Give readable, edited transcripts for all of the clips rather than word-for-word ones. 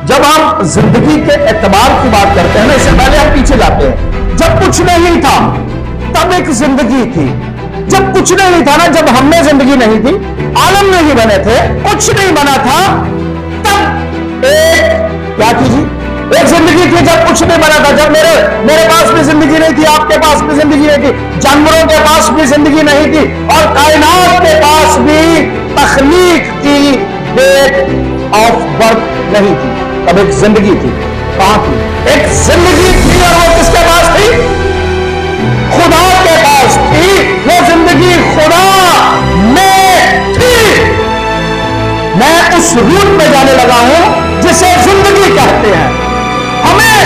जब हम जिंदगी के एतबार की बात करते हैं ना, इससे पहले हम पीछे जाते हैं। जब कुछ नहीं था तब एक जिंदगी थी। जब कुछ नहीं था ना, जब हमने जिंदगी नहीं थी, आलम नहीं बने थे, कुछ नहीं बना था, तब एक क्या थी जी? एक जिंदगी थी। जब कुछ नहीं बना था, जब मेरे पास भी जिंदगी नहीं थी, आपके पास भी जिंदगी नहीं थी, जानवरों के पास भी जिंदगी नहीं थी, और कायनात के पास भी तख्लीक की डेट ऑफ बर्थ नहीं थी। तब एक जिंदगी थी। कहां थी? एक जिंदगी थी, और वो किसके पास थी? खुदा के पास थी। वो जिंदगी खुदा में थी। मैं उस रूट में जाने लगा हूं जिसे जिंदगी कहते हैं। हमें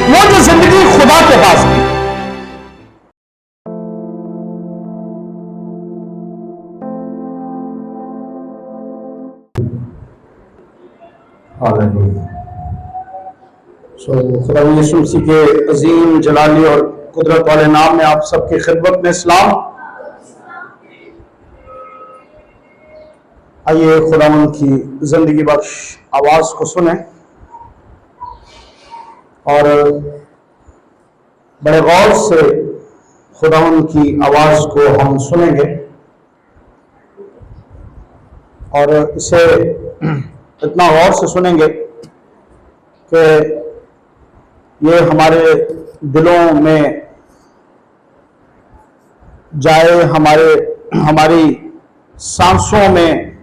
वो जो जिंदगी खुदा के पास थी। खुदा यीशु मसीह के अजीम जलाली और कुदरत वाले नाम में आप सबकी खिदमत में सलाम। आइए खुदावंद की जिंदगी बख्श आवाज को सुने और बड़े गौर से खुदावंद की आवाज को हम सुनेंगे और इसे इतना गौर से सुनेंगे कि ये हमारे दिलों में जाए, हमारी सांसों में,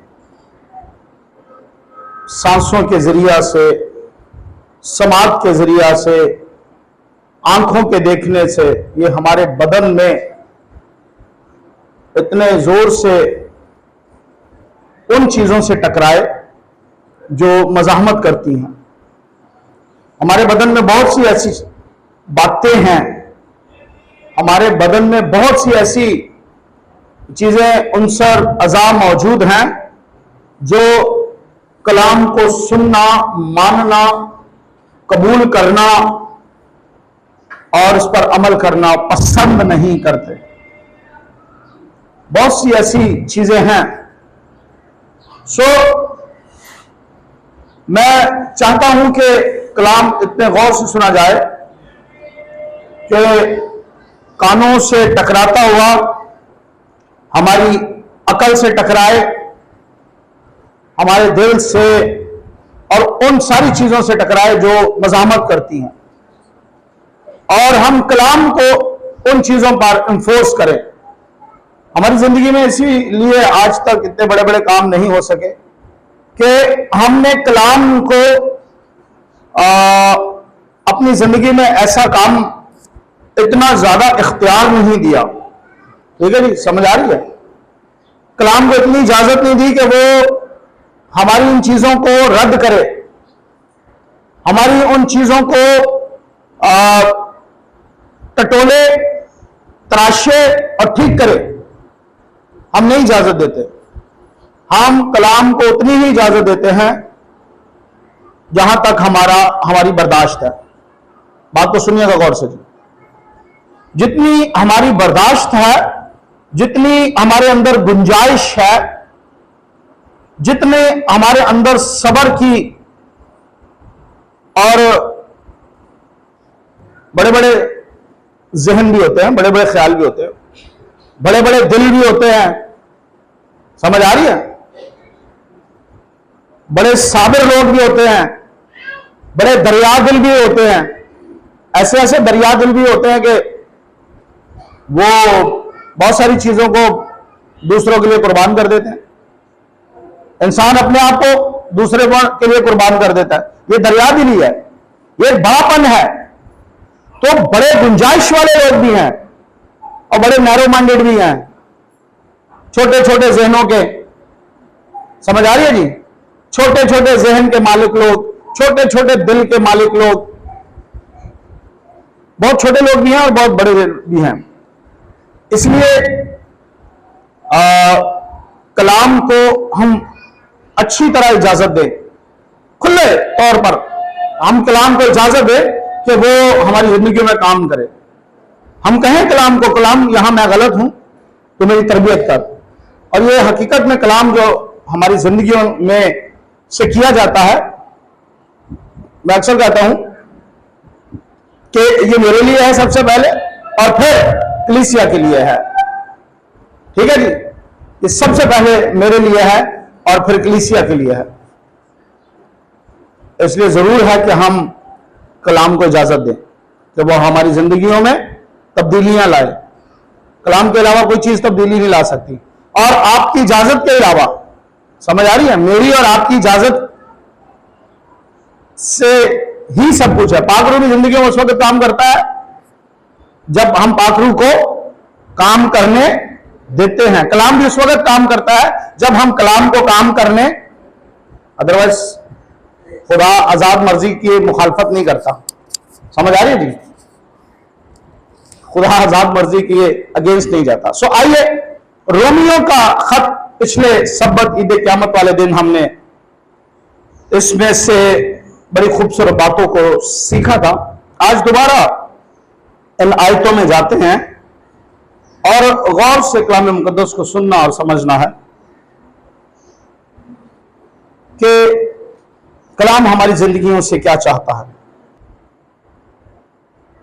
सांसों के जरिया से, समाज के जरिया से, आंखों के देखने से, ये हमारे बदन में इतने जोर से उन चीजों से टकराए जो मज़ाहमत करती हैं। हमारे बदन में बहुत सी ऐसी बातें हैं, हमारे बदन में बहुत सी ऐसी चीजें, उनसर अज़ा मौजूद हैं जो कलाम को सुनना, मानना, कबूल करना और उस पर अमल करना पसंद नहीं करते। बहुत सी ऐसी चीजें हैं। मैं चाहता हूं कि कलाम इतने गौर से सुना जाए कि कानों से टकराता हुआ हमारी अकल से टकराए, हमारे दिल से और उन सारी चीजों से टकराए जो मज़ाहमत करती हैं, और हम कलाम को उन चीजों पर इंफोर्स करें। हमारी जिंदगी में इसीलिए आज तक इतने बड़े बड़े काम नहीं हो सके कि हमने कलाम को अपनी जिंदगी में ऐसा काम इतना ज्यादा इख्तियार नहीं दिया। ठीक है जी, समझ आ रही है? कलाम को इतनी इजाजत नहीं दी कि वो हमारी उन चीजों को रद्द करे, हमारी उन चीजों को टटोले, तराशे और ठीक करे। हम नहीं इजाजत देते। हम कलाम को उतनी ही इजाजत देते हैं जहां तक हमारी बर्दाश्त है। बात को सुनिएगा गौर से जी। जितनी हमारी बर्दाश्त है, जितनी हमारे अंदर गुंजाइश है, जितने हमारे अंदर सब्र की और बड़े बड़े जहन भी होते हैं, बड़े बड़े ख्याल भी होते हैं, बड़े बड़े दिल भी होते हैं। समझ आ रही है? बड़े साबिर लोग भी होते हैं, बड़े दरिया दिल भी होते हैं। ऐसे ऐसे दरिया दिल भी होते हैं कि वो बहुत सारी चीजों को दूसरों के लिए कुर्बान कर देते हैं। इंसान अपने आप को दूसरे के लिए कुर्बान कर देता है। ये दरिया दिली है, ये बड़ापन है। तो बड़े गुंजाइश वाले लोग भी हैं और बड़े नैरो माइंडेड भी हैं, छोटे छोटे जहनों के। समझ आ रही है जी? छोटे छोटे जहन के मालिक लोग, छोटे छोटे दिल के मालिक लोग, बहुत छोटे लोग भी हैं और बहुत बड़े भी हैं। इसलिए कलाम को हम अच्छी तरह इजाजत दें, खुले तौर पर हम कलाम को इजाजत दें कि वो हमारी जिंदगी में काम करे। हम कहें कलाम को, कलाम यहां मैं गलत हूं तो मेरी तरबियत कर। और ये हकीकत में कलाम जो हमारी जिंदगियों में से किया जाता है, मैं अक्सर कहता हूं कि ये मेरे लिए है सबसे पहले और फिर कलीसिया के लिए है। ठीक है जी, ये सबसे पहले मेरे लिए है और फिर कलीसिया के लिए है। इसलिए जरूर है कि हम कलाम को इजाजत दें कि वो हमारी जिंदगियों में तब्दीलियां लाए। कलाम के अलावा कोई चीज तब्दीली नहीं ला सकती, और आपकी इजाजत के अलावा, समझ आ रही है, मेरी और आपकी इजाजत से ही सब कुछ है। पाखरू की जिंदगी में उस वक्त काम करता है जब हम पाखरू को काम करने देते हैं। कलाम भी उस वक्त काम करता है जब हम कलाम को काम करने, अदरवाइज खुदा आजाद मर्जी की मुखालफत नहीं करता। समझ आ रही है जी, खुदा आजाद मर्जी के अगेंस्ट नहीं जाता। सो आइए, रोमियो का खत पिछले सब्बत ईद क़यामत वाले दिन हमने इसमें से बड़ी खूबसूरत बातों को सीखा था। आज दोबारा इन आयतों में जाते हैं और गौर से कलाम मुकद्दस को सुनना और समझना है कि कलाम हमारी जिंदगियों से क्या चाहता है।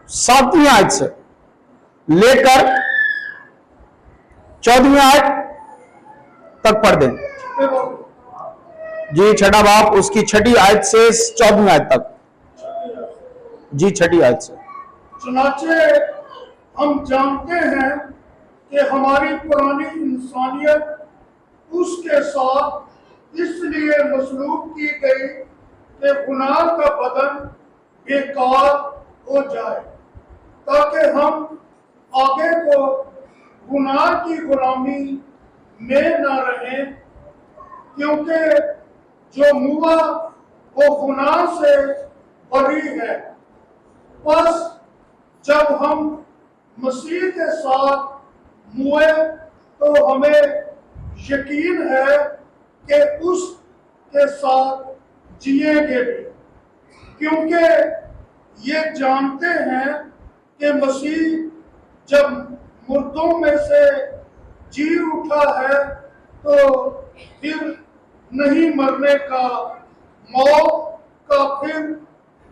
7वीं आयत से लेकर 14वीं आयत तक पढ़ दें जी। छठा बाप उसकी 6ठी आयत से 14वीं आयत तक जी। 6ठी आयत से, चुनाचे हम जानते हैं कि हमारी पुरानी इंसानियत उसके साथ इसलिए मसलूब की गई कि गुनाह का बदन बेकार हो जाए, ताकि हम आगे को गुनाह की गुलामी में न रहें, क्योंकि जो मुआ वो गुनाह से बरी है। बस जब हम मसीह के साथ मुए तो हमें यकीन है कि उसके साथ जिएंगे भी, क्योंकि ये जानते हैं कि मसीह जब मुर्दों में से जी उठा है तो फिर नहीं मरने का, मौत का फिर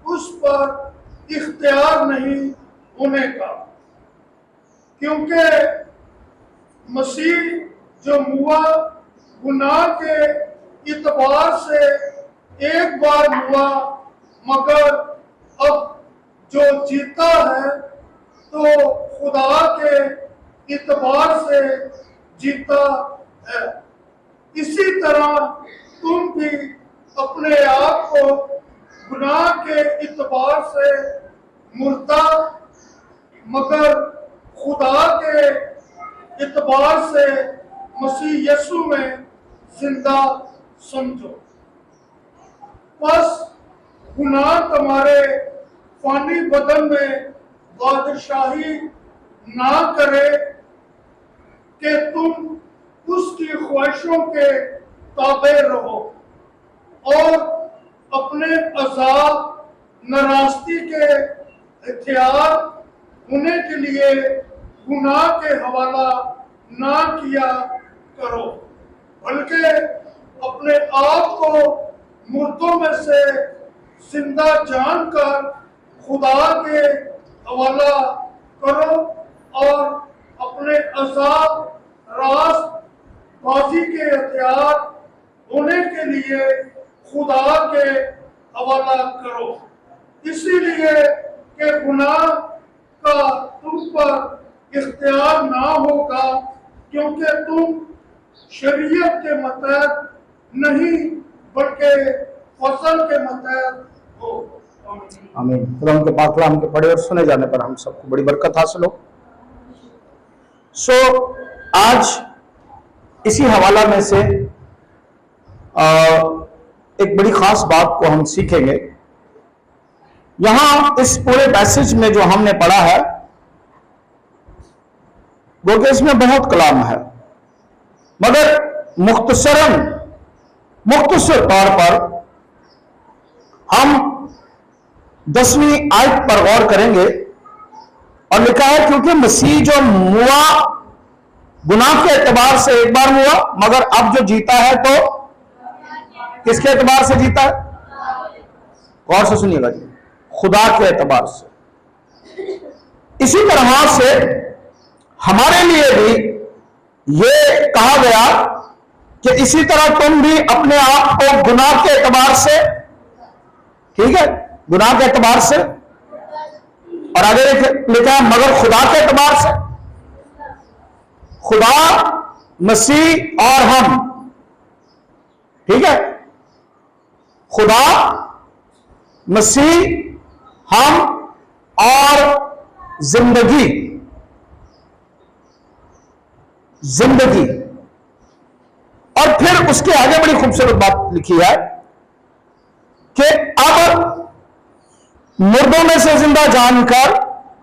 उस पर इख्तियार नहीं होने का, क्योंकि मसीह जो मुआ गुनाह के इतबार से एक बार हुआ, मगर अब जो जीता है तो खुदा के इतबार से जीता है। इसी तरह तुम भी अपने आप को गुनाह के इतबार से मुर्दा मगर खुदा के इतबार से मसीह यीशु में जिंदा समझो। बस गुनाह तुम्हारे फानी बदन में बादशाही ना करे कि तुम उसकी ख्वाहिशों के ताबे रहो और अपने अज़ाब नाराज़गी के हथियार होने के लिए गुनाह के हवाला ना किया करो, बल्कि अपने आप को मुर्दों में से जिंदा जानकर खुदा के हवाला करो और अपने अज़ाब रास्त बाजी के हथियार होने के लिए खुदा के हवाला करो, इसीलिए कि गुनाह का तुम पर इख्तियार ना होगा, क्योंकि तुम शरीयत के मतहत नहीं बल्कि फसल के मतहत हो। आमीन। खुदा उनके पाक कलाम के पढ़े और सुने जाने पर हम सबको बड़ी बरकत हासिल हो। आज इसी हवाला में से एक बड़ी खास बात को हम सीखेंगे। यहां इस पूरे पैसेज में जो हमने पढ़ा है वो कि इसमें बहुत कलाम है, मगर मुख्तसर तौर पर हम 10वीं आयत पर गौर करेंगे। और लिखा है, क्योंकि मसीह जो मुआ गुनाह के एतबार से एक बार हुआ, मगर अब जो जीता है तो किसके एतबार से जीता है? गौर से सुनिएगा जी, खुदा के एतबार से। इसी तरह से हमारे लिए भी ये कहा गया कि इसी तरह तुम भी अपने आप को गुनाह के एतबार से, ठीक है, गुनाह के एतबार से, और आगे लिखा है मगर खुदा के एतबार से। खुदा, मसीह और हम, ठीक है, खुदा, मसीह, हम और जिंदगी। जिंदगी। और फिर उसके आगे बड़ी खूबसूरत बात लिखी है कि अब मुर्दों में से जिंदा जानकर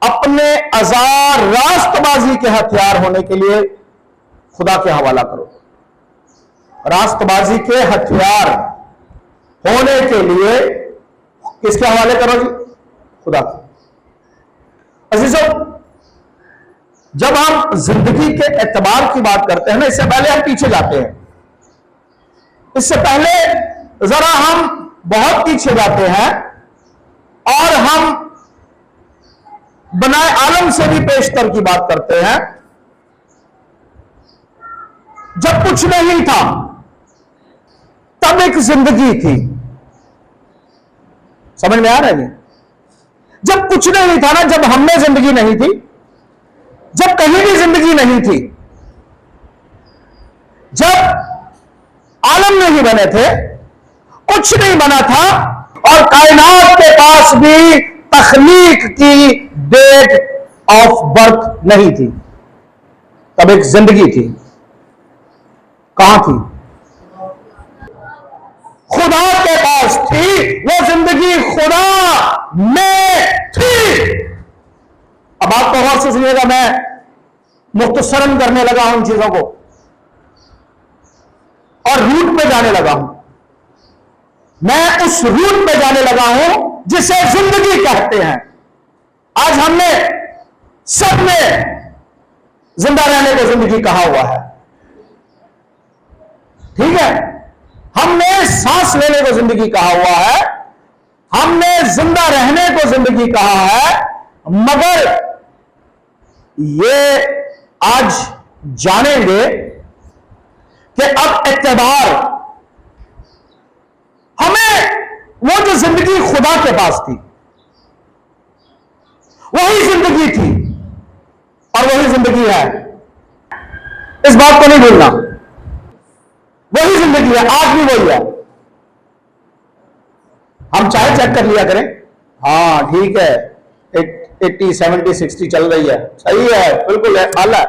अपने अज़ार रास्तबाजी के हथियार होने के लिए खुदा के हवाला करो। रास्तबाजी के हथियार होने के लिए किसके हवाले करो जी? खुदा के। अजीजों, जब हम जिंदगी के एतबार की बात करते हैं ना, इससे पहले हम पीछे जाते हैं। इससे पहले जरा हम बहुत पीछे जाते हैं और हम बनाए आलम से भी पेशतर की बात करते हैं। जब कुछ नहीं था तब एक जिंदगी थी। समझ में आ रहा है जी? जब कुछ नहीं था ना, जब हम में जिंदगी नहीं थी, जब कहीं भी जिंदगी नहीं थी, जब आलम नहीं बने थे, कुछ नहीं बना था और कायनात के पास भी तख्लीक की डेट ऑफ बर्थ नहीं थी, तब एक जिंदगी थी। कहां थी? खुदा के पास थी। वो जिंदगी खुदा में थी। अब आप तो गौर से सुनिएगा, मैं मुख्तसरन करने लगा हूं इन चीजों को और रूट पे जाने लगा हूं। मैं उस रूट पे जाने लगा हूं जिसे जिंदगी कहते हैं। आज हमने सबने जिंदा रहने को जिंदगी कहा हुआ है, ठीक है, हमने सांस लेने को जिंदगी कहा हुआ है, हमने जिंदा रहने को जिंदगी कहा है, मगर ये आज जानेंगे कि अब एतबार हमें, वो जो जिंदगी खुदा के पास थी वही जिंदगी थी और वही जिंदगी है। इस बात को नहीं भूलना, वही जिंदगी है, आज भी वही है। हम चाहे चेक कर लिया करें, हाँ ठीक है, 80, 70, 60 चल रही है, सही है, बिल्कुल है, आला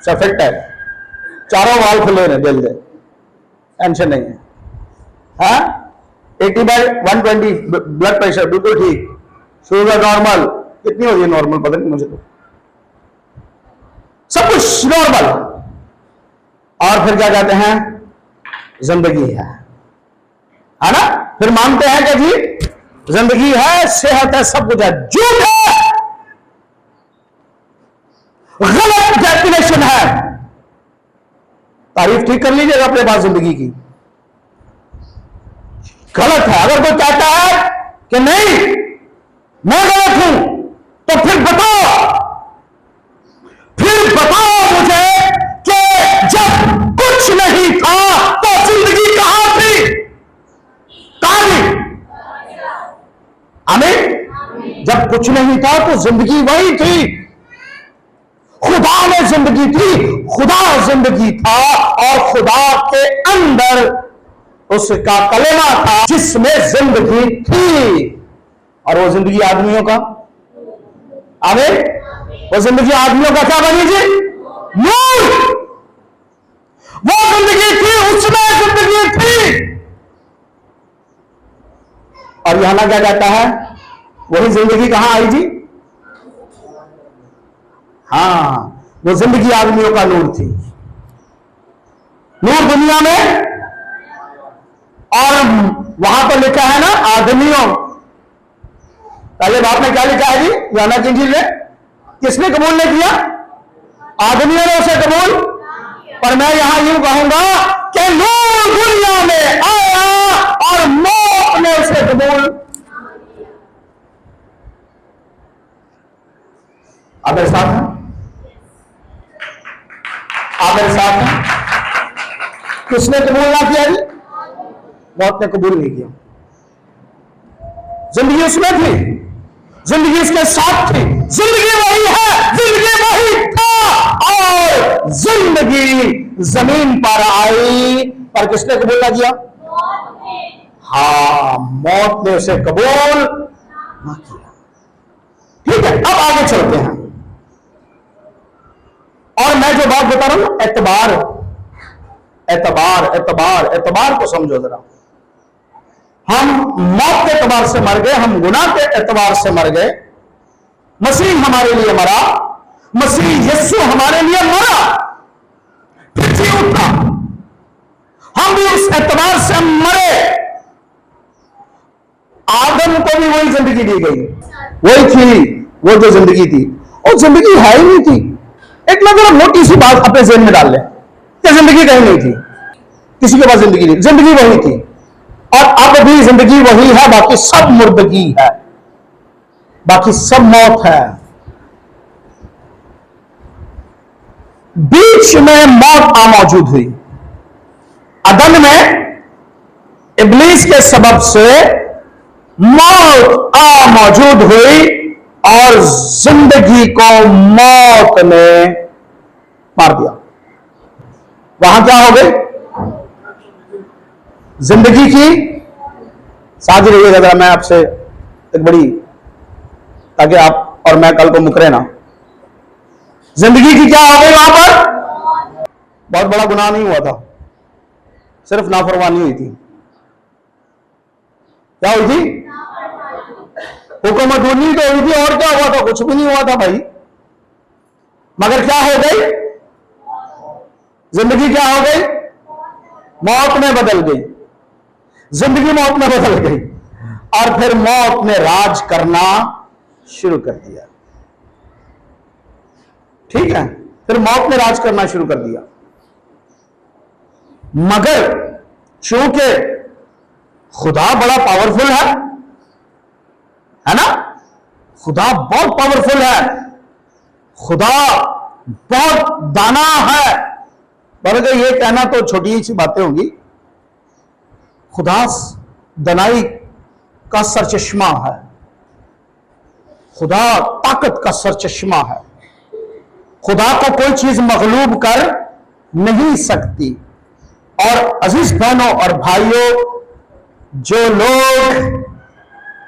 परफेक्ट है, चारों वाल खुले हैं, दिल दे, टेंशन नहीं है। हाँ, 80/120 ब्लड प्रेशर बिल्कुल ठीक, शुगर नॉर्मल, कितनी हो रही है नॉर्मल पता नहीं मुझे, तो सब कुछ नॉर्मल। और फिर क्या कहते हैं? जिंदगी है ना? फिर मानते हैं कि जी जिंदगी है, सेहत है, सब कुछ है। झूठ है, गलत डेफिनेशन है। तारीफ ठीक कर लीजिएगा अपने पास जिंदगी की, गलत है। अगर कोई कहता है कि नहीं मैं गलत हूं, तो फिर बताओ मुझे कि जब कुछ नहीं था तो जिंदगी कहां थी? कहां थी? आमीन। जब कुछ नहीं था तो जिंदगी वही थी, खुदा में जिंदगी थी, खुदा जिंदगी था और खुदा के अंदर उसका कलेमा था जिसमें जिंदगी थी। और वो जिंदगी आदमियों का, आमीन, वो जिंदगी आदमियों का क्या बनी जी? नूर। वो जिंदगी थी, उसमें जिंदगी थी। और यहां क्या कहता है? वही जिंदगी कहां आई जी? हाँ, वो जिंदगी आदमियों का नूर थी। नूर दुनिया में, और वहां पर लिखा है ना आदमियों। पहले बाप ने क्या लिखा है जी? यूहन्ना की इंजील में किसने कबूल नहीं किया? आदमियों ने उसे कबूल। पर मैं यहां यूं कहूंगा कि नूर दुनिया में आया और मौत ने उसे कबूल आप मेरे साथ हैं? आप मेरे साथ हैं? किसने कबूल ना किया जी? मौत ने कबूल नहीं किया। जिंदगी उसमें थी, जिंदगी उसके साथ थी, जिंदगी वही है, जिंदगी वही था, और जिंदगी जमीन पर आई, पर किसने कबूल ना किया? हाँ, मौत ने उसे कबूल ना किया। ठीक है, अब आगे चलते हैं। और मैं जो बात बता रहा हूं, एतबार एतबार एतबार एतबार को समझो जरा। हम मौत के एतबार से मर गए, हम गुनाह के एतबार से मर गए। मसीह हमारे लिए मरा, मसीह यीशु हमारे लिए मरा, फिर जी उठा। हम भी उस एतबार से मरे। आदम को भी वही जिंदगी दी गई, वही थी, वो जो जिंदगी थी, और जिंदगी है ही नहीं थी। एक मतलब मोटी सी बात अपने जेहन में डाल लें कि जिंदगी कहीं नहीं थी, किसी के पास जिंदगी नहीं, जिंदगी वही थी, और अब भी जिंदगी वही है, बाकी सब मुर्दगी है, बाकी सब मौत है। बीच में मौत आ मौजूद हुई। अदन में इब्लीस के सबब से मौत आ मौजूद हुई, और जिंदगी को मौत ने मार दिया। वहां क्या हो गई? जिंदगी की, साथ ही रहिएगा जरा, मैं आपसे एक बड़ी, ताकि आप और मैं कल को मुकरे ना। जिंदगी की क्या हो गई वहां पर? बहुत बड़ा गुनाह नहीं हुआ था, सिर्फ नाफरमानी हुई थी। क्या हुई थी? हुकूमत हुई तो हुई थी, और क्या हुआ था? कुछ भी नहीं हुआ था भाई। मगर क्या हो गई? जिंदगी क्या हो गई? मौत में बदल गई। जिंदगी मौत में बदल गई, और फिर मौत ने राज करना शुरू कर दिया। ठीक है, फिर मौत ने राज करना शुरू कर दिया। मगर चूंकि खुदा बड़ा पावरफुल है ना? खुदा बहुत पावरफुल है, खुदा बहुत दाना है। बल्कि ये कहना तो छोटी सी बातें होंगी, खुदा दनाई का सरचश्मा है, खुदा ताकत का सरचश्मा है। खुदा को कोई चीज मगलूब कर नहीं सकती। और अजीज बहनों और भाइयों, जो लोग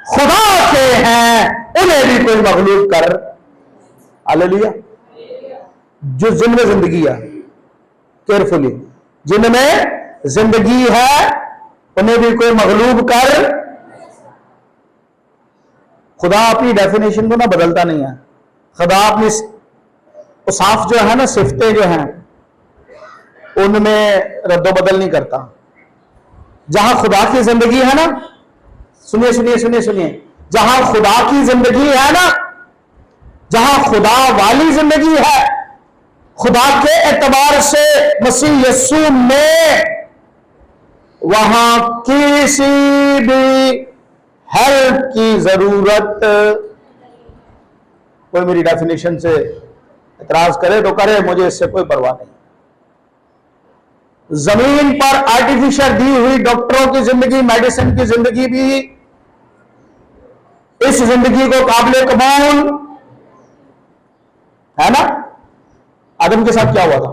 खुदा के हैं उन्हें भी कोई मगलूब कर, हालेलुया, जो जिनमें जिंदगी है, केयरफुली, जिनमें जिंदगी है उन्हें भी कोई मगलूब कर। खुदा अपनी डेफिनेशन को ना बदलता नहीं है। खुदा अपनी साफ जो है ना, सिफतें जो हैं उनमें रद्दो बदल नहीं करता। जहां खुदा की जिंदगी है ना, सुनिए सुनिए सुनिए सुनिए, जहां खुदा की जिंदगी है ना, जहां खुदा वाली जिंदगी है, खुदा के एतबार से मसीह यीशु में, वहां किसी भी हेल्प की जरूरत, कोई मेरी डेफिनेशन से इतराज करे तो करे, मुझे इससे कोई परवाह नहीं। जमीन पर आर्टिफिशियल दी हुई डॉक्टरों की जिंदगी, मेडिसिन की जिंदगी भी इस जिंदगी को काबिल कबूल है ना। आदम के साथ क्या हुआ था?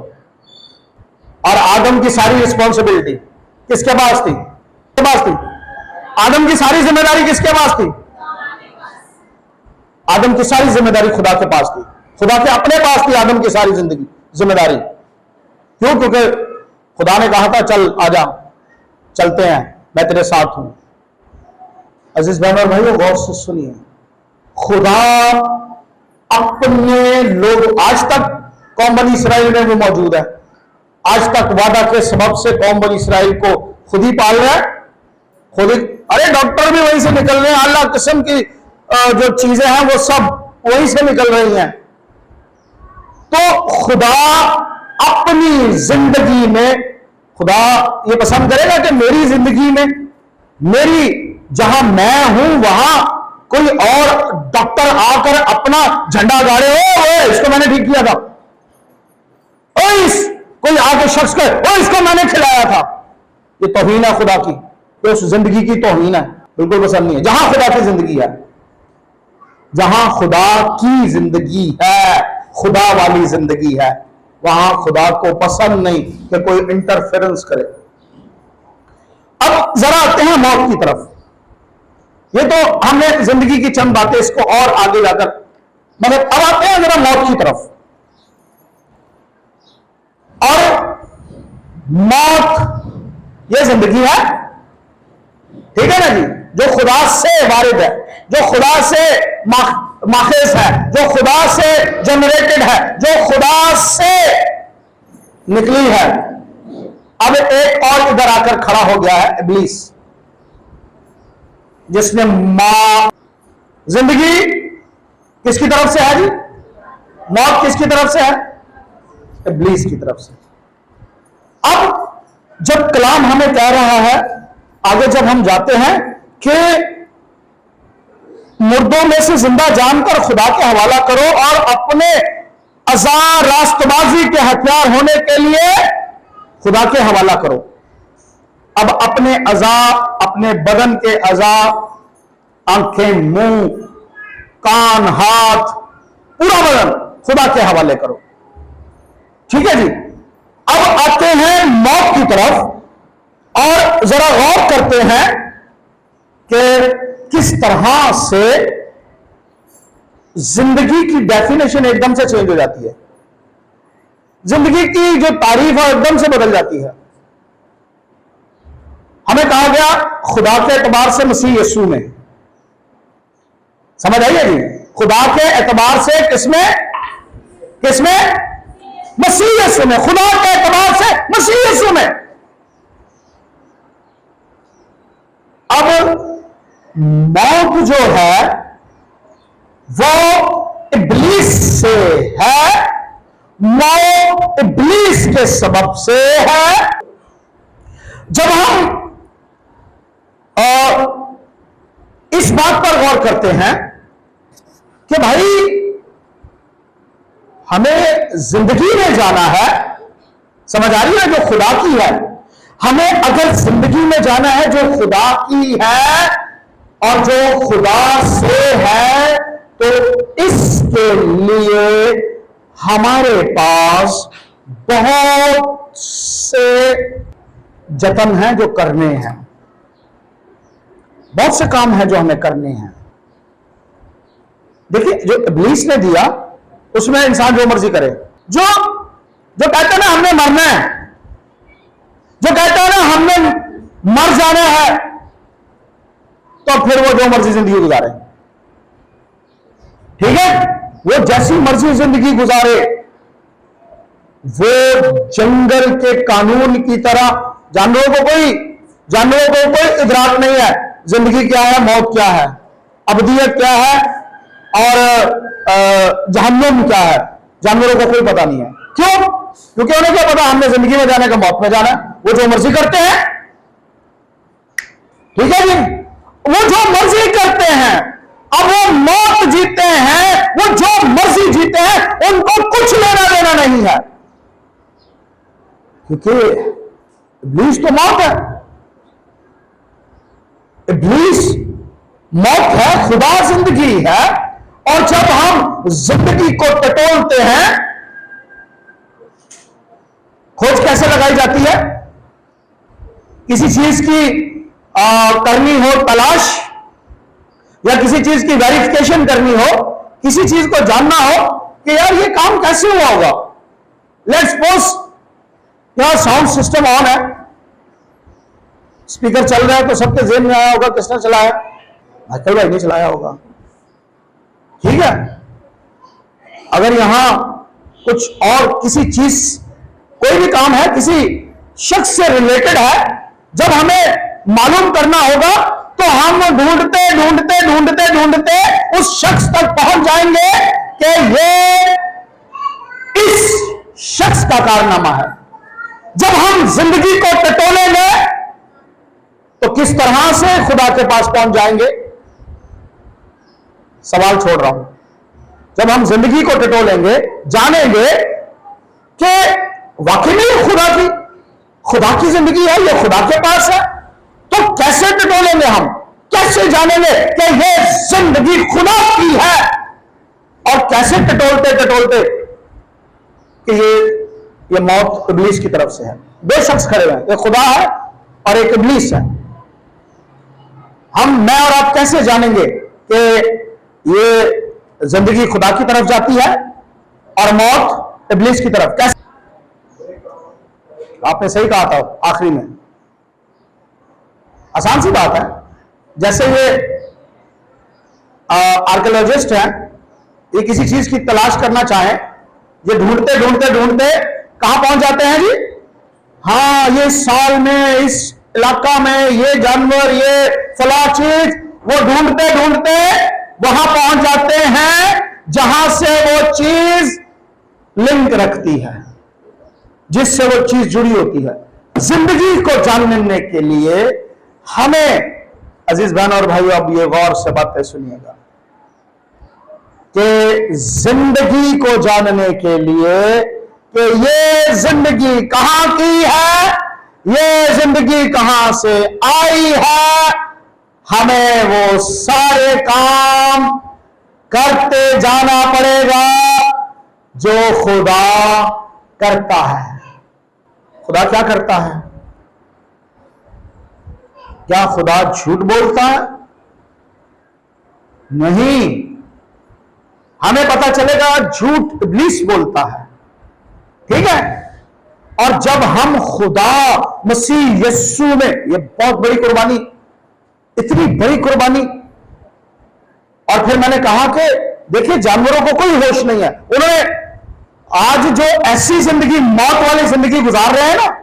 और आदम की सारी रिस्पॉन्सिबिलिटी किसके पास थी? किसके पास थी? आदम की सारी जिम्मेदारी किसके पास थी? आदम की सारी जिम्मेदारी खुदा के पास थी, खुदा के अपने पास थी आदम की सारी जिंदगी जिम्मेदारी। क्यों? क्योंकि खुदा ने कहा था चल आजा, चलते हैं, मैं तेरे साथ हूं। अजीज बहनों और भाइयों, गौर से सुनिए, खुदा अपने लोग, आज तक कौम बनी इसराइल में वो मौजूद है। आज तक वादा के सबब से कौम बनी इसराइल को खुद ही पाल रहा है, खुद ही। अरे डॉक्टर भी वहीं से निकल रहे हैं, अल्लाह किस्म की जो चीजें हैं वो सब वहीं से निकल रही हैं। तो खुदा अपनी जिंदगी में, खुदा ये पसंद करेगा कि मेरी जिंदगी में, मेरी जहां मैं हूं वहां कोई और डॉक्टर और आकर अपना झंडा गाड़े, ओ इसको मैंने ठीक किया था, ओ इस कोई आके शख्स कहे ओ इसको मैंने खिलाया था, ये तौहीन है खुदा की, ये उस जिंदगी की तौहीन है, बिल्कुल पसंद नहीं है। जहां खुदा की जिंदगी है, जहां खुदा की जिंदगी है, खुदा वाली जिंदगी है, वहां खुदा को पसंद नहीं कि कोई इंटरफेरेंस करे। अब जरा आते हैं मौत की तरफ। ये तो हमने जिंदगी की चंद बातें, इसको और आगे जाकर, मगर अब आते हैं जरा मौत की तरफ। और मौत ये जिंदगी है, ठीक है ना जी, जो खुदा से वारिद है, जो खुदा से माखेज है, जो खुदा से जनरेटेड है, जो खुदा से निकली है। अब एक और इधर आकर खड़ा हो गया है, इब्लीस, जिसने जिंदगी किसकी तरफ से है जी? मौत किसकी तरफ से है? इब्लीस की तरफ से। अब जब कलाम हमें कह रहा है, आगे जब हम जाते हैं कि मुर्दों में से जिंदा जानकर खुदा के हवाला करो और अपने अज़ा रास्तबाजी के हथियार होने के लिए खुदा के हवाला करो। अब अपने अज़ा, अपने बदन के अज़ा, आंखें, मुंह, कान, हाथ, पूरा बदन खुदा के हवाले करो, ठीक है जी। अब आते हैं मौत की तरफ और जरा गौर करते हैं कि किस तरह से जिंदगी की डेफिनेशन एकदम से चेंज हो जाती है, जिंदगी की जो तारीफ है एकदम से बदल जाती है। हमें कहा गया खुदा के एतबार से मसीह यीशु में, समझ आइए जी, खुदा के एतबार से किसमें? किसमें? मसीह यीशु में। खुदा के एतबार से मसीह यीशु में। अब मौत जो है वो इब्लीस से है, मौत इब्लीस के सबब से है। जब हम इस बात पर गौर करते हैं कि भाई हमें जिंदगी में जाना है, समझ आ रही है, जो खुदा की है, हमें अगर जिंदगी में जाना है जो खुदा की है और जो खुदा से है, तो इसके लिए हमारे पास बहुत से जतन हैं जो करने हैं, बहुत से काम हैं जो हमें करने हैं। देखिए, जो इब्लीस ने दिया उसमें इंसान जो मर्जी करे, जो कहता है ना हमने मरना है, जो कहता है ना हमने मर जाना है, तो फिर वो जो मर्जी जिंदगी गुजारे, ठीक है, वो जैसी मर्जी जिंदगी गुजारे, वो जंगल के कानून की तरह, जानवरों को कोई इदराक नहीं है जिंदगी क्या है, मौत क्या है, अबदियत क्या है और जहन्नुम क्या है, जानवरों को कोई पता नहीं है। क्यों? क्योंकि उन्हें क्या पता हमने जिंदगी में जाने का, मौत में जाना है, वो जो मर्जी करते हैं, ठीक है जी, वो जो मर्जी करते हैं। अब वो मौत जीते हैं, वो जो मर्जी जीते हैं, उनको कुछ लेना देना नहीं है, क्योंकि इब्लीस तो मौत है, इब्लीस मौत है, खुदा जिंदगी है। और जब हम जिंदगी को टटोलते हैं, खोज कैसे लगाई जाती है? किसी चीज की करनी हो तलाश, या किसी चीज की वेरिफिकेशन करनी हो, किसी चीज को जानना हो कि यार ये काम कैसे हुआ होगा। लेट्स सपोज यहां साउंड सिस्टम ऑन है, स्पीकर चल रहा है, तो सबके जेहन में आया होगा किसने चलाया? माइकल भाई ने चलाया होगा, ठीक है। अगर यहां कुछ और किसी चीज, कोई भी काम है किसी शख्स से रिलेटेड है, जब हमें मालूम करना होगा तो हम ढूंढते उस शख्स तक पहुंच जाएंगे कि ये इस शख्स का कारनामा है। जब हम जिंदगी को टटोलेंगे तो किस तरह से खुदा के पास पहुंच जाएंगे? सवाल छोड़ रहा हूं। जब हम जिंदगी को टटोलेंगे, जानेंगे कि वाकई में ये खुदा की जिंदगी है, ये खुदा के पास है, तो कैसे टटोलेंगे हम, कैसे जानेंगे कि ये जिंदगी खुदा की है, और कैसे टटोलते टटोलते कि ये मौत इब्लीस की तरफ से है। दो शख्स खड़े हैं, एक खुदा है और एक इब्लीस है। मैं और आप कैसे जानेंगे कि ये जिंदगी खुदा की तरफ जाती है और मौत इब्लीस की तरफ? कैसे? आपने सही कहा था आखिरी में। आसान सी बात है। जैसे ये आर्कियोलॉजिस्ट हैं, ये किसी चीज की तलाश करना चाहे, ये ढूंढते ढूंढते ढूंढते कहां पहुंच जाते हैं जी? हाँ, ये साल में इस इलाका में ये जानवर, ये फला चीज, वो ढूंढते ढूंढते वहां पहुंच जाते हैं जहां से वो चीज लिंक रखती है, जिससे वो चीज जुड़ी होती है। जिंदगी को जानने के लिए हमें, अजीज बहन और भाइयों, अब ये गौर से बातें सुनिएगा कि जिंदगी को जानने के लिए कि ये जिंदगी कहां की है, ये जिंदगी कहां से आई है, हमें वो सारे काम करते जाना पड़ेगा जो खुदा करता है। खुदा क्या करता है? क्या खुदा झूठ बोलता है? नहीं। हमें पता चलेगा झूठ इब्लीस बोलता है, ठीक है। और जब हम खुदा मसीह यस्सु में, ये बहुत बड़ी कुर्बानी, इतनी बड़ी कुर्बानी, और फिर मैंने कहा कि देखिए जानवरों को कोई होश नहीं है, उन्होंने आज जो ऐसी जिंदगी, मौत वाली जिंदगी गुजार रहे हैं ना,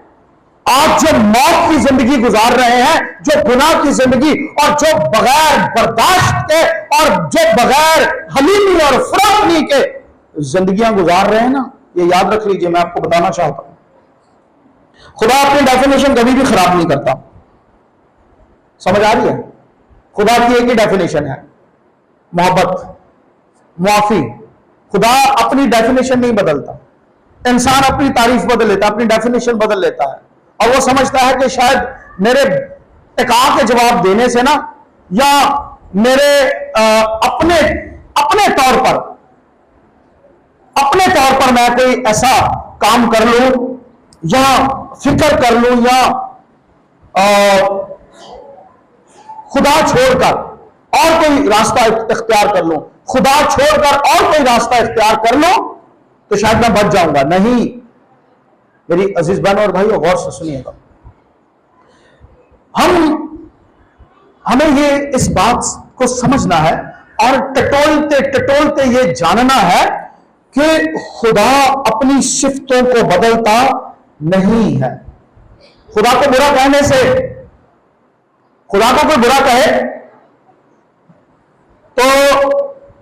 आज जो मौत की जिंदगी गुजार रहे हैं, जो गुनाह की जिंदगी, और जो बगैर बर्दाश्त के और जो बगैर हलीमी और फराखनी के जिंदगियां गुजार रहे हैं ना, ये याद रख लीजिए। मैं आपको बताना चाहता हूं, खुदा अपनी डेफिनेशन कभी भी खराब नहीं करता। समझ आ रही है? खुदा की एक ही डेफिनेशन है, मोहब्बत, मुआफी। खुदा अपनी डेफिनेशन नहीं बदलता। इंसान अपनी तारीफ बदल लेता, अपनी डेफिनेशन बदल लेता है, और वो समझता है कि शायद मेरे टिका के जवाब देने से ना, या मेरे अपने अपने तौर पर मैं कोई ऐसा काम कर लूं, या फिक्र कर लूं, या खुदा छोड़कर और कोई रास्ता इख्तियार कर लूं, खुदा छोड़कर और कोई रास्ता इख्तियार कर लूं, तो शायद मैं बच जाऊंगा। नहीं, मेरी अजीज बहनों और भाइयों, गौर से सुनिएगा। हमें ये इस बात को समझना है और टटोलते टटोलते ये जानना है कि खुदा अपनी सिफ्तों को बदलता नहीं है। खुदा को बुरा कहने से, खुदा को कोई बुरा कहे तो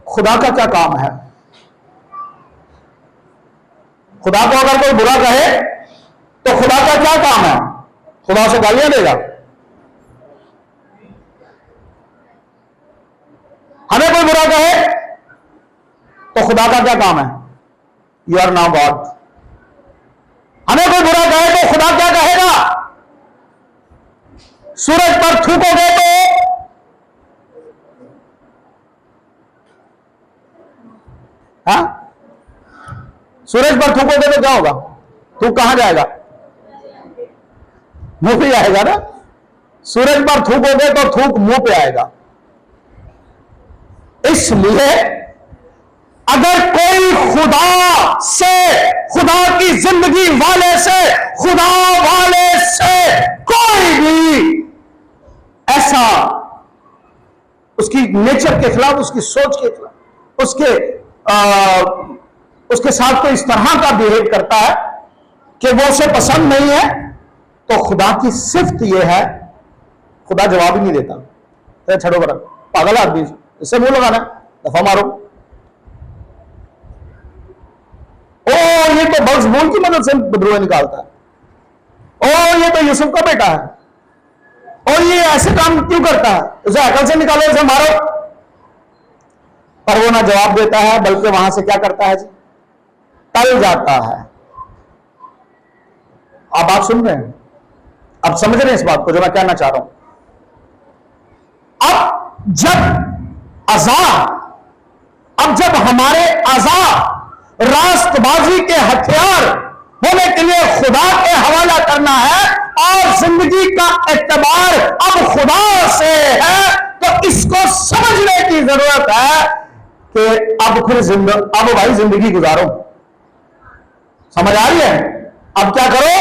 खुदा का क्या काम है? खुदा को अगर कोई बुरा कहे तो खुदा का क्या काम है? खुदा से गालियां देगा? हमें कोई बुरा कहे तो खुदा का क्या काम है? You are now God. हमें कोई बुरा कहे तो खुदा क्या कहेगा? सूरज पर थूकोगे तो हाँ, सूरज पर थूकोगे तो क्या होगा? थूक कहां जाएगा? मुंह पे आएगा ना। सूरज पर थूकोगे तो थूक मुंह पे आएगा। इसलिए अगर कोई खुदा से, खुदा की जिंदगी वाले से, खुदा वाले से कोई भी ऐसा उसकी नेचर के खिलाफ, उसकी सोच के खिलाफ, उसके साथ कोई इस तरह का बिहेव करता है कि वो उसे पसंद नहीं है, तो खुदा की सिफ्त यह है, खुदा जवाब ही नहीं देता। तो छोड़ो बड़ा पागल आदमी, इससे मुंह लगाना, दफा मारो। ओ ये तो बग्स बून की मदद से बदरुएं निकालता है। ओ ये तो यूसुफ का बेटा है। और ये ऐसे काम क्यों करता है? उसे अकल से निकालो, उसे मारो। पर वो ना जवाब देता है, बल्कि वहां से क्या करता है जी, टल जाता है। आप बात सुन रहे हैं, अब समझ रहे हैं इस बात को जो मैं कहना चाह रहा हूं। अब जब हमारे अज़ा रास्तबाजी के हथियार होने के लिए खुदा के हवाला करना है और जिंदगी का एतबार अब खुदा से है, तो इसको समझने की जरूरत है कि अब भाई जिंदगी गुजारो। समझ आ रही है? अब क्या करो?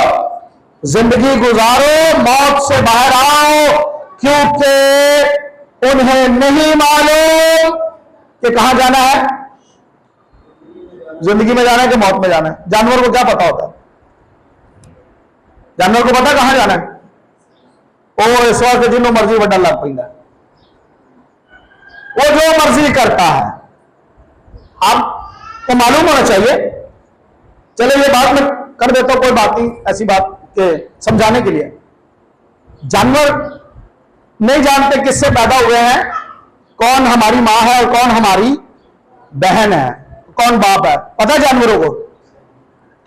जिंदगी गुजारो, मौत से बाहर आओ, क्योंकि उन्हें नहीं मालूम कि कहां जाना है, जिंदगी में जाना है कि मौत में जाना है। जानवर को क्या पता होता है? जानवर को पता कहां जाना है? वो इस वक्त जिन्हों मर्जी बड़ा लग पैदा, वो जो मर्जी करता है। आपको मालूम होना चाहिए। चलो ये बात मैं कर देता हूं, कोई बात नहीं, ऐसी बात के समझाने के लिए। जानवर नहीं जानते किससे पैदा हुए हैं, कौन हमारी मां है और कौन हमारी बहन है, कौन बाप है, पता है जानवरों को।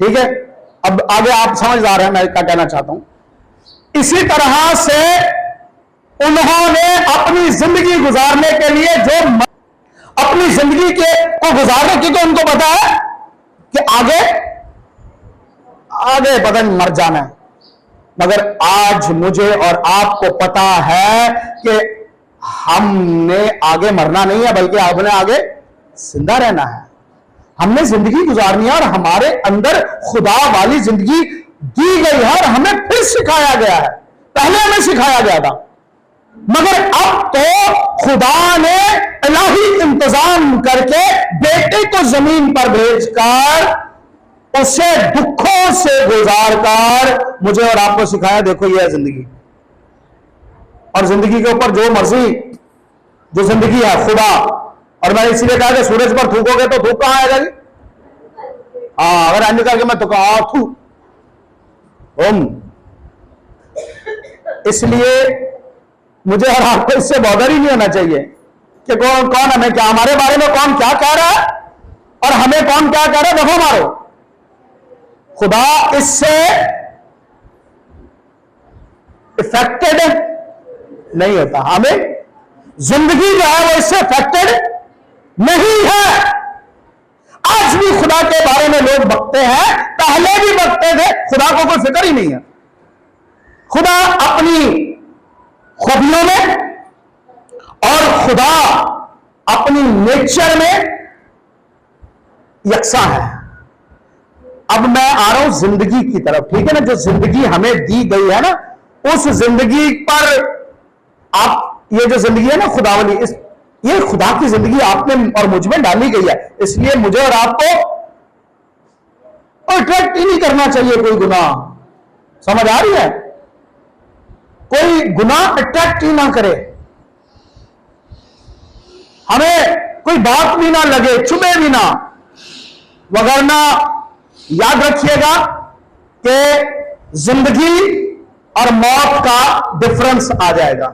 ठीक है, अब आगे आप समझदार हैं, मैं क्या कहना चाहता हूं। इसी तरह से उन्होंने अपनी जिंदगी गुजारने के लिए अपनी जिंदगी को गुजारने की, तो उनको पता है कि आगे पता नहीं मर जाना है, मगर आज मुझे और आपको पता है कि हमने आगे मरना नहीं है, बल्कि आपने आगे जिंदा रहना है। हमने जिंदगी गुजारनी है और हमारे अंदर खुदा वाली जिंदगी दी गई है और हमें फिर सिखाया गया है। पहले हमें सिखाया गया था, मगर अब तो खुदा ने इलाही इंतजाम करके बेटे को जमीन पर भेजकर उसे दुखों से गुजारकर मुझे और आपको सिखाया, देखो ये है जिंदगी। और जिंदगी के ऊपर जो मर्जी, जो जिंदगी है खुदा। और मैंने इसीलिए कहा कि सूरज पर थूकोगे तो धूप कहां आएगा जी? अगर अन्य करके मैं तो थू इसलिए मुझे और आपको इससे बॉदर ही नहीं होना चाहिए कि कौन हमें क्या, हमारे बारे में कौन क्या कह रहा है और हमें कौन क्या कह रहा है, दफा मारो। खुदा इससे इफेक्टेड नहीं होता। हमें जिंदगी जो है वो इससे इफेक्टेड नहीं है। आज भी खुदा के बारे में लोग बकते हैं, पहले भी बकते थे, खुदा को कोई फिक्र ही नहीं है। खुदा अपनी खूबियों में और खुदा अपनी नेचर में यकसा है। अब मैं आ रहा हूं जिंदगी की तरफ, ठीक है ना? जो जिंदगी हमें दी गई है ना, उस जिंदगी पर आप, ये जो जिंदगी है ना खुदा वाली, ये खुदा की जिंदगी आप में और मुझ में डाली गई है। इसलिए मुझे और आपको अट्रैक्ट ही नहीं करना चाहिए कोई गुनाह। समझ आ रही है? कोई गुनाह अट्रैक्ट ही ना करे, हमें कोई बात भी ना लगे, चुभे भी ना, वगरना याद रखिएगा कि जिंदगी और मौत का डिफरेंस आ जाएगा।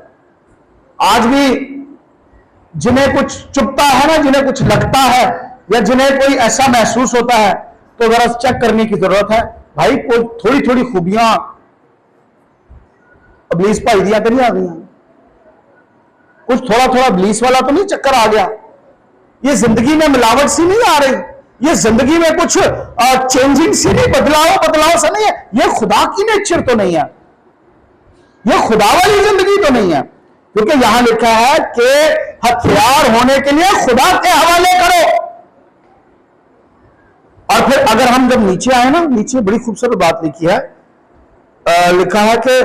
आज भी जिन्हें कुछ चुभता है ना, जिन्हें कुछ लगता है या जिन्हें कोई ऐसा महसूस होता है, तो जरा चेक करने की जरूरत है। भाई कोई थोड़ी थोड़ी खूबियां अबलीस पाई दिया तो नहीं आ गई, कुछ थोड़ा थोड़ा अबलीस वाला तो नहीं चक्कर आ गया? ये जिंदगी में मिलावट सी नहीं आ रही, ये जिंदगी में कुछ चेंजिंग सी नहीं, बदलाव सा नहीं है। ये खुदा की नेचर तो नहीं है, ये खुदा वाली जिंदगी तो नहीं है। क्योंकि यहां लिखा है कि हथियार होने के लिए खुदा के हवाले करो। और फिर अगर हम जब नीचे आए ना, नीचे बड़ी खूबसूरत बात लिखी है, लिखा है कि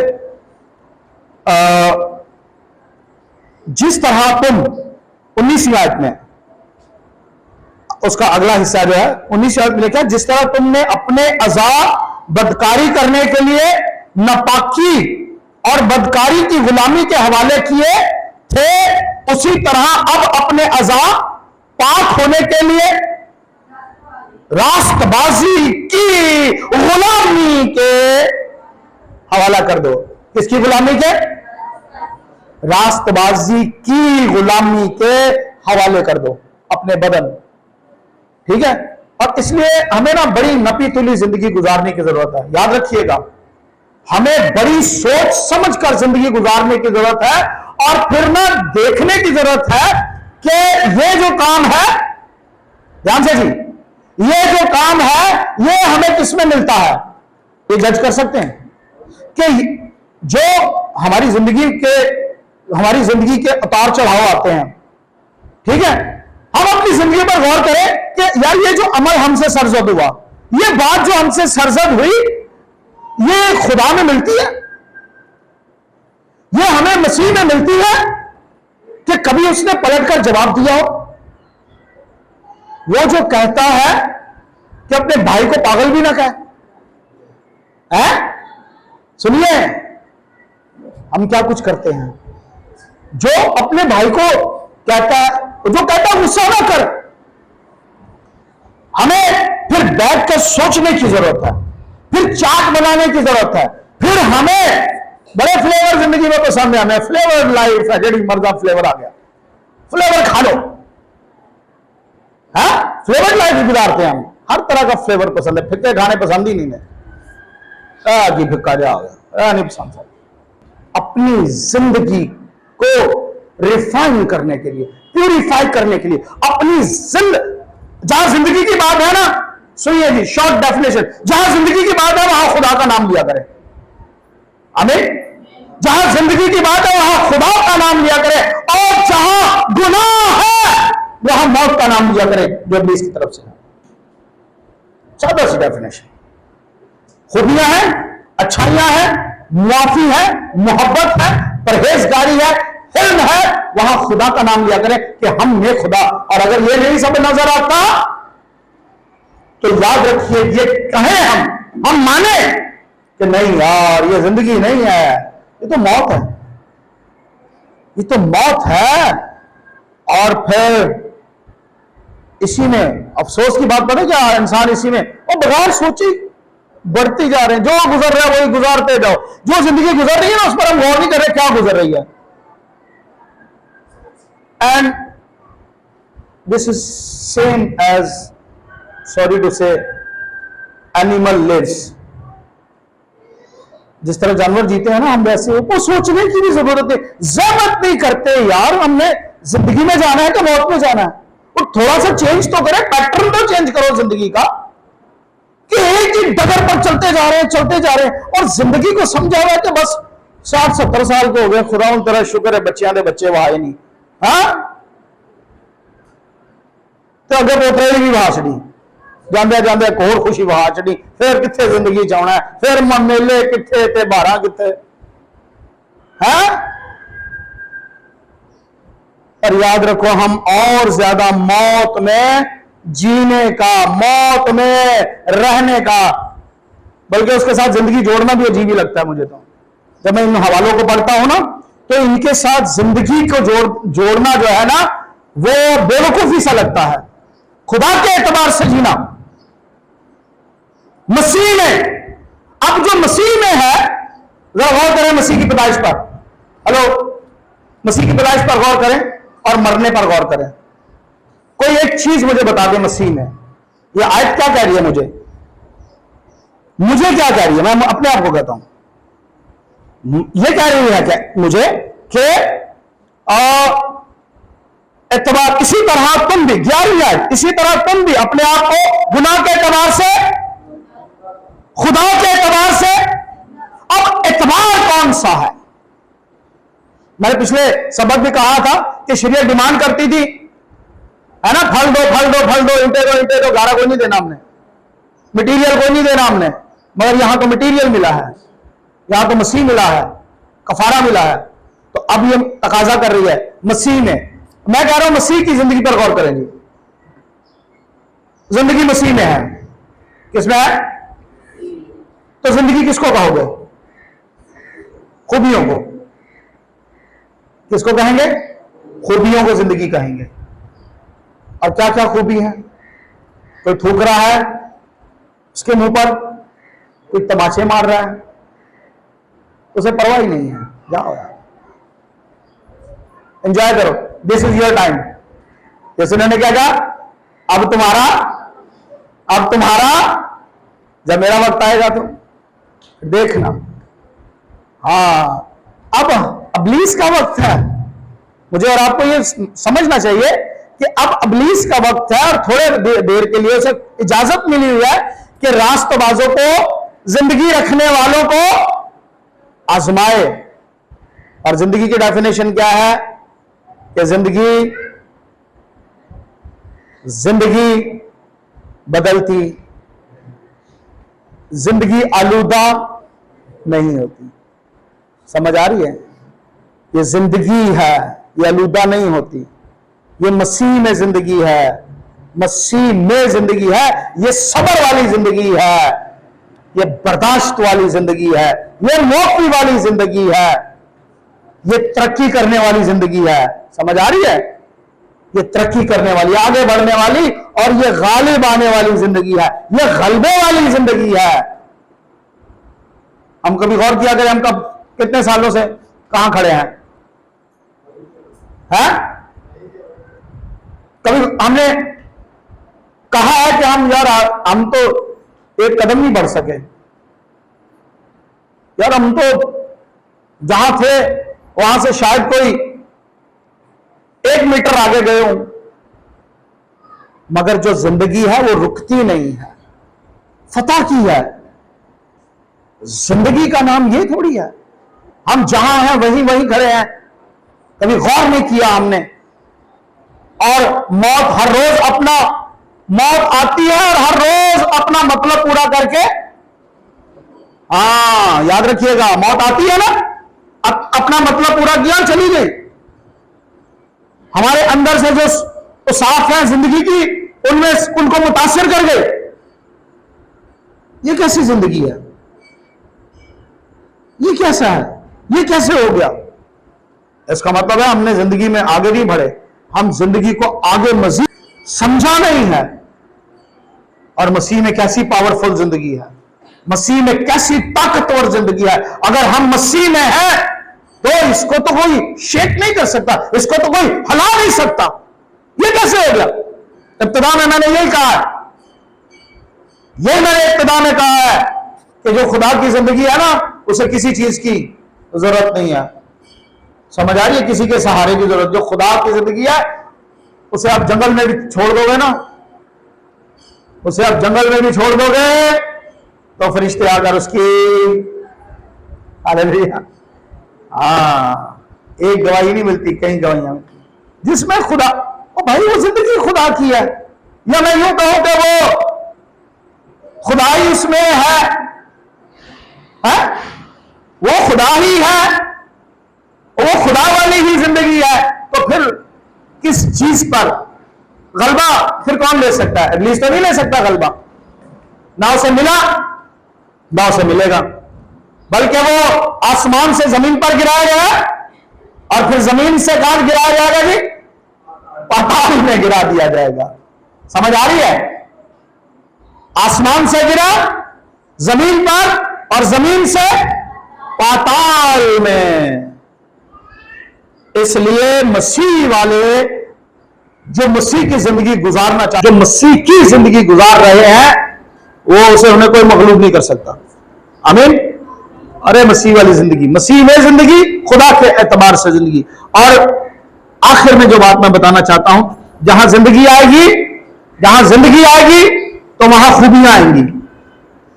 जिस तरह तुम 19वीं आयत में, उसका अगला हिस्सा जो है 19वीं आयत में लिखा है, जिस तरह तुमने अपने अज़ा बदकारी करने के लिए नापाकी और बदकारी की गुलामी के हवाले किए थे, उसी तरह अब अपने अज़ा पाक होने के लिए रास्तबाजी की गुलामी के हवाला कर दो। किसकी गुलामी के? रास्तबाजी की गुलामी के हवाले कर दो। अपने बदन, ठीक है। और इसलिए हमें ना बड़ी नपी तुली जिंदगी गुजारने की जरूरत है। याद रखिएगा, हमें बड़ी सोच समझ कर जिंदगी गुजारने की जरूरत है, और फिर ना देखने की जरूरत है कि ये जो काम है, ध्यान से जी, ये जो काम है ये हमें किसमें मिलता है, ये जज कर सकते हैं कि जो हमारी जिंदगी के उतार चढ़ाव आते हैं, ठीक है, हम अपनी जिंदगी पर गौर करें कि यार ये जो अमल हमसे सरजद हुआ, ये बात जो हमसे सरजद हुई, ये खुदा में मिलती है, ये हमें मसीह में मिलती है कि कभी उसने पलटकर जवाब दिया हो। वो जो कहता है कि अपने भाई को पागल भी ना कहे, है? सुनिए, हम क्या कुछ करते हैं, जो अपने भाई को कहता है, जो कहता है गुस्सा ना कर, हमें फिर बैठकर सोचने की जरूरत है, फिर चाट बनाने की जरूरत है, फिर हमें बड़े फ्लेवर जिंदगी में पसंद है, हमें फ्लेवर लाइफ है, जेडी मर्जा फ्लेवर आ गया, फ्लेवर खा लो, है? फ्लेवर लाइफ गुजारते हैं हम, हर तरह का फ्लेवर पसंद है, फिक्के खाने पसंद ही नहीं है, कि फिक्का जा आ गया, नहीं पसंद। अपनी जिंदगी को रिफाइन करने के लिए, प्यूरिफाई करने के लिए, अपनी जहां जिंदगी की बात है ना, सुनिए जी, शॉर्ट डेफिनेशन, जहां जिंदगी की बात है वहां खुदा का नाम लिया करें, आमीन। जहां जिंदगी की बात है वहां खुदा का नाम लिया करें, और जहां गुनाह है वहां मौत का नाम लिया करें, जो इब्लीस की तरफ से है। सादा सी डेफिनेशन, खूबियां हैं, अच्छाइयां हैं, मुआफी है, मोहब्बत है, परहेजगारी है, हिल्म है, वहां खुदा का नाम लिया करें कि हम ये खुदा। और अगर ये नहीं सब नजर आता तो याद रखिए, ये कहें हम माने कि नहीं यार ये जिंदगी नहीं है, ये तो मौत है, ये तो मौत है। और फिर इसी में अफसोस की बात पता क्या, इंसान इसी में और बगैर सोची बढ़ती जा रहे हैं, जो गुजर रहा है वही गुजारते जाओ, जो जिंदगी गुजर रही है ना उस पर हम गौर नहीं कर रहे क्या गुजर रही है। And this is same as, sorry to say, animal lives. जिस तरह जानवर जीते हैं ना, हम वैसे वो सोचने की भी जरूरत है, जहमत नहीं करते यार, हमने जिंदगी में जाना है तो मौत में जाना है, और थोड़ा सा चेंज तो करें, पैटर्न तो चेंज करो जिंदगी का, कि एक ही डगर पर चलते जा रहे हैं, और जिंदगी को समझा हुआ है कि बस 60-70 साल के हो गए, खुदा उन तरह शुक्र है बच्चियां दे बच्चे वहां ही नहीं, हाँ तो अगे पोतरे भी वहां छड़ी जांदे जांदे एक होर खुशी वहां छड़ी, फिर कितने जिंदगी चाहना है, फिर मेले कितने ते बारा कितने, है? पर याद रखो, हम और ज्यादा मौत में जीने का, मौत में रहने का, बल्कि उसके साथ जिंदगी जोड़ना भी अजीब ही लगता है मुझे। तो जब मैं इन हवालों को पढ़ता हूं ना, तो इनके साथ जिंदगी को जोड़ना जो है ना, वो बेवकूफी सा लगता है। खुदा के एतबार से जीना मसीह में, अब जो मसीह में है, जरा गौर करें मसीह की पैदाइश पर, हेलो, मसीह की पैदाइश पर गौर करें और मरने पर गौर करें। कोई एक चीज मुझे बता दे मसीह में, ये आयत क्या कह रही है मुझे क्या कह रही है, मैं अपने आप को कहता हूं, ये कह रही है क्या मुझे कि एतबार, इसी तरह तुम भी, 11वीं आयत, इसी तरह तुम भी अपने आप को गुनाह के एतबार से, खुदा के एतबार से, अब एतबार कौन सा है? मैंने पिछले सबक भी कहा था कि शरीयत डिमांड करती थी, है ना, फल दो, इंटे दो, गारा कोई नहीं देना हमने, मटीरियल कोई नहीं देना हमने, मगर यहां तो मटीरियल मिला है, यहां तो मसीह मिला है, कफारा मिला है, तो अब ये तकाजा कर रही है मसीह में। मैं कह रहा हूं मसीह की जिंदगी पर गौर करेंगे, जिंदगी मसीह में है, किसमें है? तो जिंदगी किसको कहोगे? खूबियों को। किसको कहेंगे? खूबियों को जिंदगी कहेंगे। और क्या क्या खूबी है? कोई थूक रहा है उसके मुंह पर, कोई तमाचे मार रहा है, उसे परवाह ही नहीं है, जाओ यार एंजॉय करो, दिस इज योर टाइम, जैसे उन्होंने क्या कहा, अब तुम्हारा जब मेरा वक्त आएगा तो देखना। हाँ, अब अबलीस का वक्त है। मुझे और आपको ये समझना चाहिए कि अब अबलीस का वक्त है और थोड़े देर के लिए उसे इजाजत मिली हुई है कि रास्तबाजों को, जिंदगी रखने वालों को आजमाए। और जिंदगी की डेफिनेशन क्या है कि जिंदगी बदलती, जिंदगी आलूदा नहीं होती। समझ आ रही है? ये जिंदगी है, ये आलूदा नहीं होती। ये मसीह में जिंदगी है, मसीह में जिंदगी है। ये सब्र वाली जिंदगी है, ये बर्दाश्त वाली जिंदगी है, ये मौकी वाली जिंदगी है, ये तरक्की करने वाली जिंदगी है। समझ आ रही है? ये तरक्की करने वाली, आगे बढ़ने वाली, और ये गालिब आने वाली जिंदगी है, ये गलबे वाली जिंदगी है। हम कभी गौर किया करें, हम कब कितने सालों से कहां खड़े हैं? कभी हमने कहा है कि हम तो एक कदम नहीं बढ़ सके यार, हम तो जहां थे वहां से शायद कोई 1 मीटर आगे गए हूं। मगर जो जिंदगी है वो रुकती नहीं है, फतह की है। जिंदगी का नाम ये थोड़ी है हम जहां हैं वहीं खड़े हैं। कभी गौर नहीं किया हमने। और मौत हर रोज मौत आती है और हर रोज अपना मतलब पूरा करके, याद रखिएगा, मौत आती है ना, अपना मतलब पूरा किया, चली गई। हमारे अंदर से जो साफ है जिंदगी की, उनको मुतासिर कर गए। ये कैसी जिंदगी है? ये कैसा है? ये कैसे हो गया? इसका मतलब है हमने जिंदगी में आगे नहीं बढ़े, हम जिंदगी को आगे मजीद समझा नहीं है। और मसीह में कैसी पावरफुल जिंदगी है, मसीह में कैसी ताकतवर जिंदगी है। अगर हम मसीह में हैं तो इसको तो कोई शेक नहीं कर सकता, इसको तो कोई हिला नहीं सकता। ये कैसे हो गया? इब्तिदा में मैंने यही कहा है, मैंने इब्तिदा में कहा है कि जो खुदा की जिंदगी है ना, उसे किसी चीज की जरूरत नहीं है। समझ आ रही है? किसी के सहारे की जरूरत। जो खुदा की जिंदगी है उसे आप जंगल में भी छोड़ दोगे ना, उसे आप जंगल में भी छोड़ दोगे तो फरिश्ते आकर उसकी, हालेलुया, एक गवाही नहीं मिलती, कई गवाहियां मिलती जिसमें खुदा, ओ भाई वो जिंदगी खुदा की है। या मैं यूं कहूं कि वो खुदाई उसमें है? वो खुदा ही है, वो खुदा वाली ही जिंदगी है। तो फिर किस चीज पर गलबा फिर कौन ले सकता है? इब्लीस तो नहीं ले सकता गलबा। ना उसे मिला ना उसे मिलेगा, बल्कि वो आसमान से जमीन पर गिराया गया और फिर जमीन से कहां गिराया जाएगा जी? पाताल में गिरा दिया जाएगा। समझ आ रही है? आसमान से गिरा जमीन पर और जमीन से पाताल में। इसलिए मसीह वाले जो मसीह की जिंदगी गुजारना चाहते, जो मसीह की जिंदगी गुजार रहे हैं, वो उसे उन्हें कोई मखलूक नहीं कर सकता। आमीन। अरे मसीह वाली जिंदगी, मसीह में जिंदगी, खुदा के एतबार से जिंदगी। और आखिर में जो बात मैं बताना चाहता हूं, जहां जिंदगी आएगी तो वहां खूबियां आएंगी।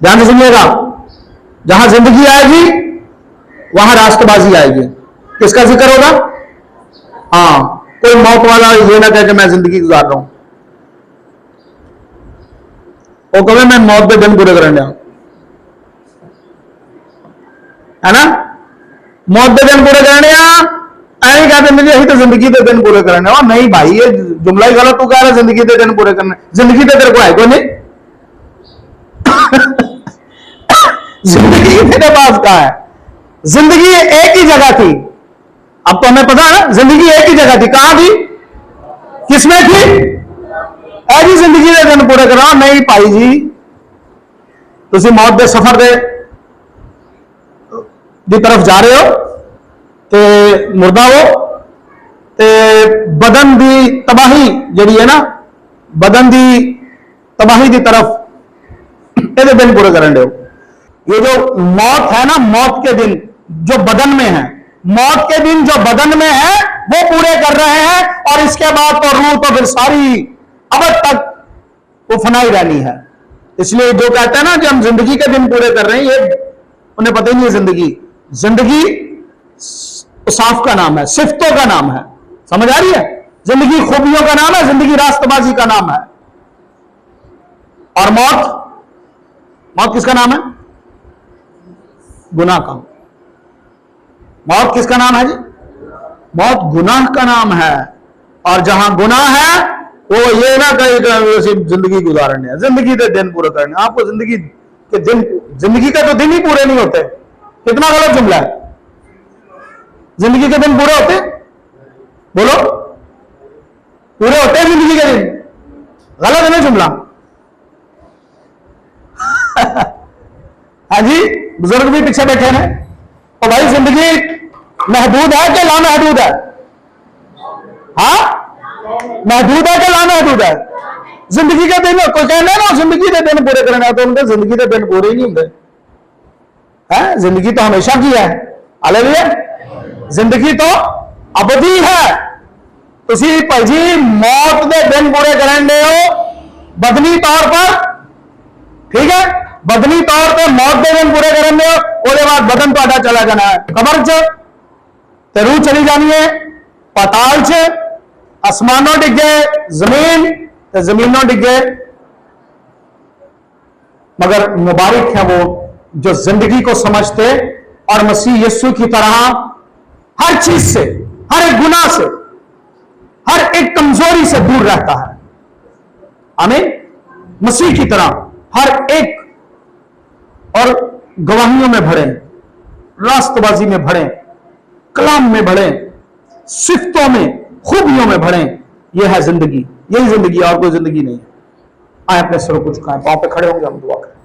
ध्यान से सुनिएगा, जहां जिंदगी आएगी वहां रास्तबाजी आएगी। किसका जिक्र होगा? कोई मौत वाला ये ना कहे कि मैं जिंदगी गुजार रहा हूं, वो कहे मैं मौत के दिन पूरे करने, है ना? मौत के दिन पूरे करने ऐसे कहते मुझे यही तो जिंदगी के दिन पूरे करने। नहीं भाई, ये जुमला ही गलत। तू कह रहा जिंदगी के दिन पूरे करने, जिंदगी तो तेरे को है कोई नहीं। जिंदगी तेरे पास कहां है? जिंदगी एक ही जगह थी। अब तो हमें पता है ना, जिंदगी एक ही जगह थी। कहां थी? किसमें थी? ऐसी जिंदगी के दिन पूरे करा नहीं पाई जी। तुम मौत के सफर की तरफ जा रहे हो, तो मुर्दा हो ਤੇ बदन की तबाही जी है ना, बदन की तबाही की तरफ ये दिन पूरे करन दो। ये जो मौत है ना, मौत के दिन जो बदन में है, मौत के दिन जो बदन में है वो पूरे कर रहे हैं, और इसके बाद तो रूह तो फिर सारी अबद तक वो फनाई रहनी है। इसलिए जो कहते हैं ना कि हम जिंदगी के दिन पूरे कर रहे हैं, ये उन्हें पता ही नहीं है। जिंदगी साफ का नाम है, सिफ्तों का नाम है, समझ आ रही है? जिंदगी खूबियों का नाम है, जिंदगी रास्तबाजी का नाम है। और मौत किसका नाम है? गुनाह का। मौत किसका नाम है जी? मौत गुनाह का नाम है। और जहां गुनाह है वो ये ना कहीं जिंदगी गुजारने है, जिंदगी के दिन पूरे करने। आपको जिंदगी के तो दिन ही पूरे नहीं होते। कितना गलत जुमला है। जिंदगी के दिन पूरे होते? बोलो, पूरे होते हैं जिंदगी के दिन? गलत है ना जुमला? हाँ जी, बुजुर्ग भी पीछे बैठे हैं। तो भाई जिंदगी महदूद है कि लामहदूद है? हाँ, महदूद है कि लामहदूद है? जिंदगी के दिन कोई कहना ना जिंदगी के दिन पूरे करना, तो उनके जिंदगी के दिन पूरे ही नहीं होंगे। है जिंदगी तो हमेशा की है। हालेलुया। जिंदगी तो अबदी है। तुसी भाई जी मौत के दिन पूरे करने हो बदनी तौर पर, ठीक है? बदनी तौर पर मौत के दिन पूरे करने हो, उसके बाद बदन तो चला जाना है कबर च, ते रूह चली जानी है पाताल च, आसमानों डिगे जमीन, ते जमीनों डिगे। मगर मुबारक है वो जो जिंदगी को समझते और मसीह यीशु की तरह हर चीज से, हर एक गुनाह से, हर एक कमजोरी से दूर रहता है। आमीन। मसीह की तरह हर एक, और गवाहियों में भरे, रास्तबाजी में भरे, कलाम में भरे, सिफ्तों में, खूबियों में भरे। यह है जिंदगी, यही जिंदगी, और कोई जिंदगी नहीं है। आए अपने सरों को झुकाएं, पांव पे खड़े होंगे, हम दुआ करें।